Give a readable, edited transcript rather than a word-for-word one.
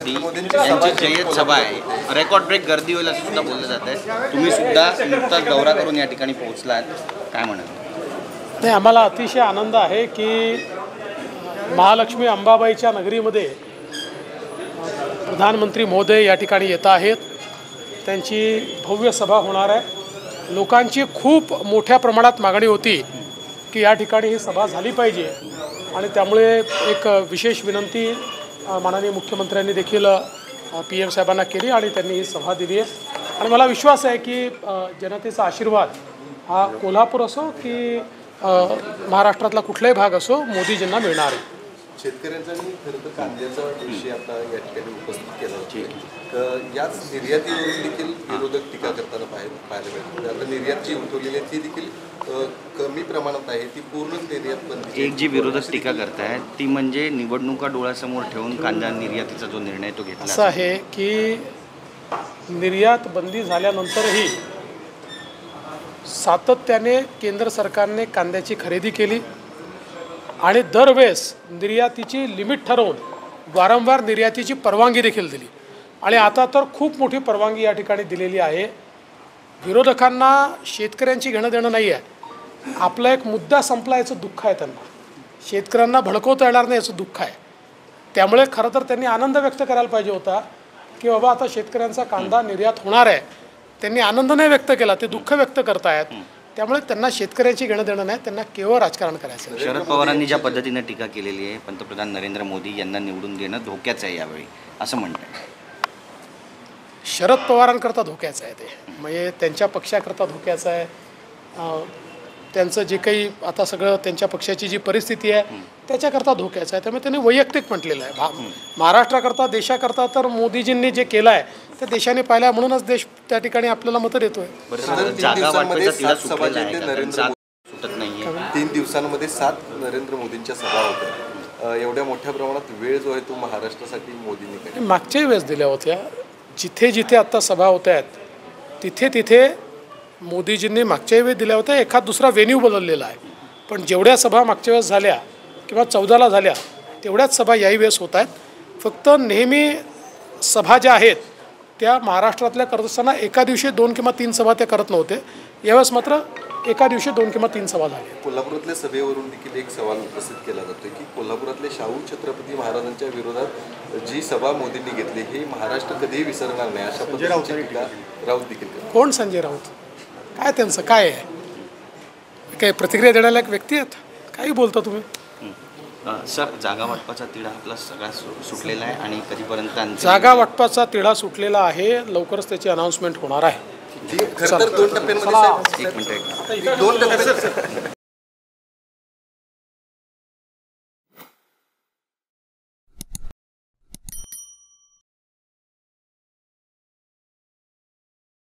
मोदी यांची जय्यत सभा आहे, रेकॉर्ड ब्रेक गर्दी होईल असं सुद्धा बोललं जात आहे। तुम्ही सुद्धा नुकताच दौरा करून या ठिकाणी पोहोचलात, काय म्हणाल? नाही, आम्हाला अतिशय आनंद आहे की महालक्ष्मी अंबाबाईच्या नगरीमध्ये प्रधानमंत्री महोदय या ठिकाणी येत आहेत। त्यांची भव्य सभा होणार आहे। लोकांची खूप मोठ्या प्रमाणात मागणी होती की या ठिकाणी ही सभा झाली पाहिजे आणि त्यामुळे एक विशेष विनंती माननीय मुख्यमंत्र्यांनी देखील PM साहेबांना केली आणि त्यांनी ही सभा दिली आहे। आणि मला विश्वास आहे की जनतेचा आशीर्वाद हा कोल्हापूर असो की महाराष्ट्रातला कुठलाही भाग असो मोदीजींना मिळणार आहे। शेतकऱ्यांचा आणि खरं तर कांद्याचा विषय आता या ठिकाणी उपस्थित केला तर याच निर्यातीवरून देखील विरोधक टीका करताना पाहायला मिळते। आता निर्यात जी उठवलेली आहे ती देखील कमी प्रमाणात आहे, ती पूर्ण निर्यात बंदी। एक जी विरोधक टीका करतायत ती म्हणजे निवडणुका डोळ्यासमोर ठेवून कांदा निर्यातीचा जो निर्णय तो घेतला असं आहे की निर्यात बंदी झाल्यानंतरही सातत्याने केंद्र सरकारने कांद्याची खरेदी केली आणि दरवेळेस निर्यातीची लिमिट ठरवून वारंवार निर्यातीची परवानगी देखील दिली आणि आता तर खूप मोठी परवानगी या ठिकाणी दिलेली आहे। विरोधकांना शेतकऱ्यांची घेणं देणं नाही आहे, आपला एक मुद्दा संपला याचं दुःख आहे त्यांना, शेतकऱ्यांना भडकवता येणार नाही याचं दुःख आहे। त्यामुळे खरं तर त्यांनी आनंद व्यक्त करायला पाहिजे होता की बाबा आता शेतकऱ्यांचा कांदा निर्यात होणार आहे, त्यांनी आनंद नाही व्यक्त केला, ते दुःख व्यक्त करतायत। त्यामुळे त्यांना शेतकऱ्यांची घेणं देणं नाही, त्यांना केवळ राजकारण करायचं। शरद पवारांनी ज्या पद्धतीने टीका केलेली आहे, पंतप्रधान नरेंद्र मोदी यांना निवडून देणं धोक्याचं आहे यावेळी असं म्हणतात। शरद पवारांकरता धोक्याचं आहे, ते म्हणजे त्यांच्या पक्षाकरता धोक्याचं आहे। त्यांचं जे काही आता सगळं त्यांच्या पक्षाची जी परिस्थिती आहे त्याच्याकरता धोक्याचं आहे। त्यामुळे त्यांनी वैयक्तिक म्हटलेलं आहे। महाराष्ट्राकरता देशाकरता तर मोदीजींनी जे केलं आहे ते देशाने पाहिलं म्हणूनच देश त्या ठिकाणी आपल्याला मतं देतोय। 3 दिवसांमध्ये 7 नरेंद्र मोदींच्या सभा होत्या। एवढ्या मोठ्या प्रमाणात वेळ जो आहे तो महाराष्ट्रासाठी मोदींनी केला। मागच्याही वेळेस दिल्या होत्या, जिथे जिथे आता सभा होत आहेत तिथे तिथे मोदीजींनी मागच्याही वेळेस दिल्या होत्या। एखाद दुसरा व्हेन्यू बदललेला आहे, पण जेवढ्या सभा मागच्या वेळेस झाल्या किंवा 14ला झाल्या तेवढ्याच सभा याही वेळेस होत आहेत। फक्त नेहमी सभा ज्या आहेत त्या महाराष्ट्रातल्या करत असताना एका दिवशी 2 किंवा 3 सभा त्या करत नव्हते, यावेळेस मात्र एका दिवशी 2 किंवा 3 सभा झाल्या। कोल्हापुरातल्या सभेवरून देखील एक सवाल उपस्थित केला जातो की कोल्हापुरातले शाहू छत्रपती महाराजांच्या विरोधात जी सभा मोदींनी घेतली ही महाराष्ट्र कधीही विसरणार नाही अशा पद्धतीची टीका राऊत देखील करतात। कोण संजय राऊत? काय त्यांचं काय आहे? काय प्रतिक्रिया देण्याला एक व्यक्ती आहेत? काही बोलता तुम्ही? सर, जागा वाटपाचा तिढा आपला सगळा सुटलेला आहे आणि कधीपर्यंत जागा वाटपाचा तिढा सुटलेला आहे, लवकरच त्याची अनाउन्समेंट होणार आहे। खरं तर 2 टप्प्यांमध्ये 1 मिनिट